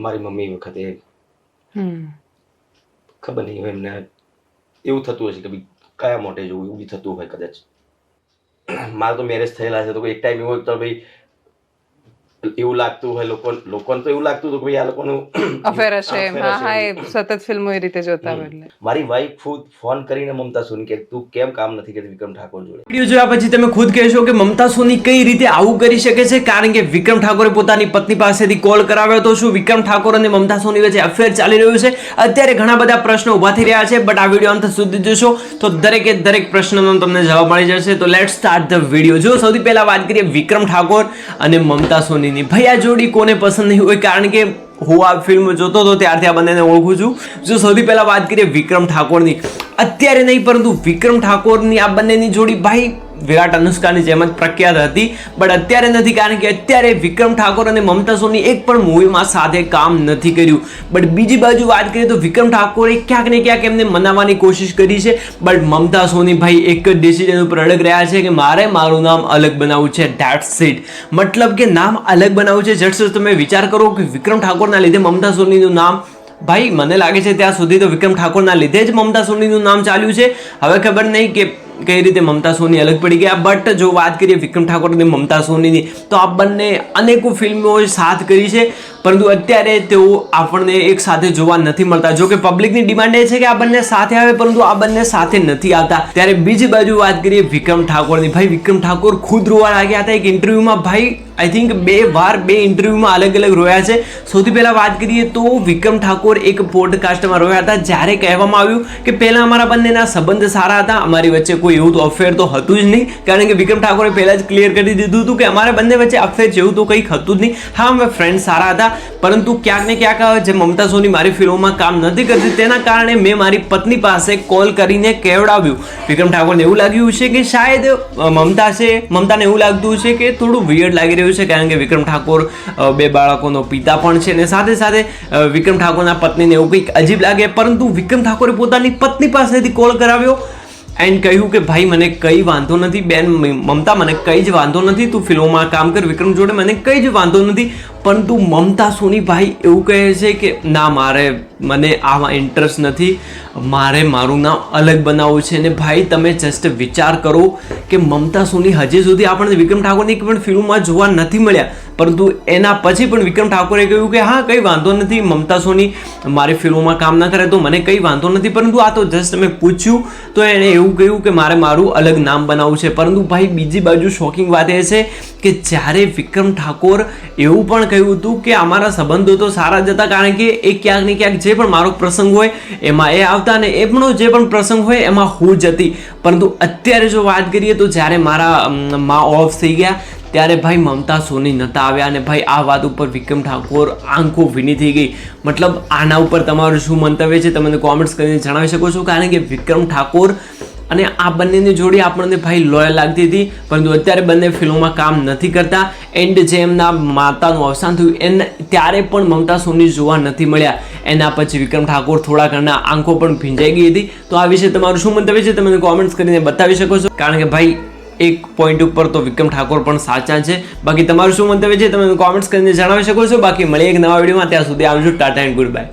મારી મમ્મી વખતે ખબર નહીં હવે એમને એવું થતું હશે કે ભાઈ કયા મોટે જવું, એવું બી થતું હોય કદાચ. મારે તો મેરેજ થયેલા છે તો એક ટાઈમ એવો તો ભાઈ એવું લાગતું હોય લોકોને તો એવું લાગતું હતું કે ભાઈ આ લોકોનું અફેર હશે. હા, એ સતત ફિલ્મો એ રીતે જોતા હોય. એટલે મારી વાઈફ ખુદ ફોન કરીને મમતા સોની કે તું કેમ કામ નથી કરતી વિક્રમ ઠાકોર જોડે. વિડીયો જોયા પછી તમે ખુદ કહેશો કે મમતા સોની કઈ રીતે આવું કરી શકે છે, કારણ કે વિક્રમ ઠાકોરે પોતાની પત્ની પાસેથી કોલ કરાવ્યો હતો. શું વિક્રમ ઠાકોર અને મમતા સોની વચ્ચે અફેર ચાલી રહ્યું છે? અત્યારે ઘણા બધા પ્રશ્નો ઉભા થઈ રહ્યા છે, બટ આ વિડીયો અંત સુધી જોશો તો દરેક પ્રશ્નનો તમને જવાબ મળી જશે. તો લેટ્સ સ્ટાર્ટ ધ વિડીયો. જો સૌથી પહેલા વાત કરીએ વિક્રમ ઠાકોર અને મમતા સોનીની. ભાઈ આ જોડી કોને પસંદ નહીં હોય, કારણ કે હું આ ફિલ્મ જોતો હતો ત્યારથી આ બંનેને ઓળખું છું. જો સૌથી પહેલા વાત કરીએ વિક્રમ ઠાકોરની, અત્યારે નહીં પરંતુ વિક્રમ ઠાકોરની આ બંનેની જોડી ભાઈ વિરાટ અનુષ્કાની જેમ જ પ્રખ્યાત હતી, બટ અત્યારે નથી, કારણ કે અત્યારે વિક્રમ ઠાકોર અને મમતા સોની એક પણ મૂવીમાં સાથે કામ નથી કર્યું. બટ બીજી બાજુ વાત કરીએ તો વિક્રમ ઠાકોરે ક્યાંક ને ક્યાંક એમને મનાવવાની કોશિશ કરી છે, બટ મમતા સોની ભાઈ એક જ ડિસિઝન ઉપર અડગ રહ્યા છે કે મારું નામ અલગ બનાવવું છે. That's it. મતલબ કે નામ અલગ બનાવવું છે. જસ્ટ તમે વિચાર કરો કે વિક્રમ ઠાકોરના લીધે મમતા સોનીનું નામ, ભાઈ મને લાગે છે ત્યાં સુધી તો વિક્રમ ઠાકોરના લીધે જ મમતા સોનીનું નામ ચાલ્યું છે. હવે ખબર નહીં કે કઈ રીતે મમતા સોની અલગ પડી ગયા. બટ જો વાત કરીએ વિક્રમ ઠાકોર અને મમતા સોનીની, તો આ બંને અનેકો ફિલ્મો સાથ કરી છે, પરંતુ અત્યારે તેઓ આપણને એક સાથે જોવા નથી મળતા. જો કે પબ્લિકની ડિમાન્ડ એ છે કે આ બંને સાથે આવે, પરંતુ આ બંને સાથે નથી આવતા. ત્યારે બીજી બાજુ વાત કરીએ વિક્રમ ઠાકોરની. ભાઈ વિક્રમ ઠાકોર ખુદ રોવા લાગ્યા હતા એક ઇન્ટરવ્યુમાં. ભાઈ આઈ થિંક બે ઇન્ટરવ્યુમાં અલગ રોયા છે. સૌથી પહેલા વાત કરીએ તો વિક્રમ ઠાકોર એક પોડકાસ્ટમાં રોયા હતા, જ્યારે કહેવામાં આવ્યું કે પહેલા અમારા બંનેના સંબંધ સારા હતા, અમારી વચ્ચે કોઈ એવું તો અફેર તો હતું જ નહીં, કારણ કે વિક્રમ ઠાકોરે પહેલા જ ક્લિયર કરી દીધું હતું કે અમારા બંને વચ્ચે અફેર જેવું તો કંઈક હતું જ નહીં. હા, અમે ફ્રેન્ડ સારા હતા, પરંતુ ક્યાંક ને ક્યાંક જે મમતા સોની મારી ફિલ્મોમાં કામ નથી કરતી, તેના કારણે મેં મારી પત્ની પાસે કોલ કરીને કહેવડાવ્યું. વિક્રમ ઠાકોરને એવું લાગ્યું છે કે શાયદ મમતાને એવું લાગતું છે કે થોડું વિયર્ડ લાગી રહ્યું છે, કારણ કે વિક્રમ ઠાકોર બે બાળકોનો પિતા પણ છે, અને સાથે સાથે વિક્રમ ઠાકોરના પત્નીને એવું કંઈક અજીબ લાગે. પરંતુ વિક્રમ ઠાકોરે પોતાની પત્ની પાસેથી કોલ કરાવ્યો એન્ડ કહ્યું કે ભાઈ મને કંઈ વાંધો નથી બેન મમતા, મને કંઈ જ વાંધો નથી, તું ફિલ્મોમાં કામ કર વિક્રમ જોડે, મને કંઈ જ વાંધો નથી. પરંતુ મમતા સોની ભાઈ એવું કહે છે કે ના, મને આમાં ઇન્ટરેસ્ટ નથી, મારે મારું નામ અલગ બનાવવું છે. અને ભાઈ તમે જસ્ટ વિચાર કરો કે મમતા સોની હજી સુધી આપણને વિક્રમ ઠાકોરની પણ ફિલ્મમાં જોવા નથી મળ્યા, પરંતુ એના પછી પણ વિક્રમ ઠાકોરે કહ્યું કે હા કંઈ વાંધો નથી, મમતા સોની મારી ફિલ્મોમાં કામ ના કરે તો મને કંઈ વાંધો નથી. પરંતુ આ તો જસ્ટ મેં પૂછ્યું તો એણે એવું કહ્યું કે મારે મારું અલગ નામ બનાવવું છે. પરંતુ ભાઈ બીજી બાજુ શોકિંગ વાત એ છે કે જ્યારે વિક્રમ ઠાકોર એવું પણ કહ્યું હતું કે અમારા સંબંધો તો સારા જ હતા, કારણ કે એ ક્યાંક ને ક્યાંક જે પણ મારો પ્રસંગ હોય એમાં એ આવતા, અને એમનો જે પણ પ્રસંગ હોય એમાં હું જ હતી. પરંતુ અત્યારે જો વાત કરીએ તો જ્યારે મારા માં ઓફ થઈ ગયા ત્યારે ભાઈ મમતા સોની નહોતા આવ્યા, અને ભાઈ આ વાત ઉપર વિક્રમ ઠાકોર આંખો ભીની થઈ ગઈ. મતલબ આના ઉપર તમારું શું મંતવ્ય છે તમે કોમેન્ટ્સ કરીને જણાવી શકો છો, કારણ કે વિક્રમ ઠાકોર અને આ બંનેની જોડી આપણને ભાઈ લોયલ લાગતી હતી, પરંતુ અત્યારે બંને ફિલ્મોમાં કામ નથી કરતા. એન્ડ જે એમના માતાનું અવસાન થયું ત્યારે પણ મમતા સોની જોવા નથી મળ્યા. એના પછી વિક્રમ ઠાકોર થોડા ઘણા આંખો પણ ભીંજાઈ ગઈ હતી. તો આ વિશે તમારું શું મંતવ્ય છે તમે કોમેન્ટ્સ કરીને બતાવી શકો છો, કારણ કે ભાઈ એક પોઈન્ટ ઉપર તો વિક્રમ ઠાકોર પણ સાચા છે. બાકી તમારું શું મંતવ્ય છે તમે કોમેન્ટ્સ કરીને જણાવી શકો છો. બાકી મળીએ એક નવા વિડીયોમાં, ત્યાં સુધી આવજો, ટાટા એન્ડ ગુડ બાય.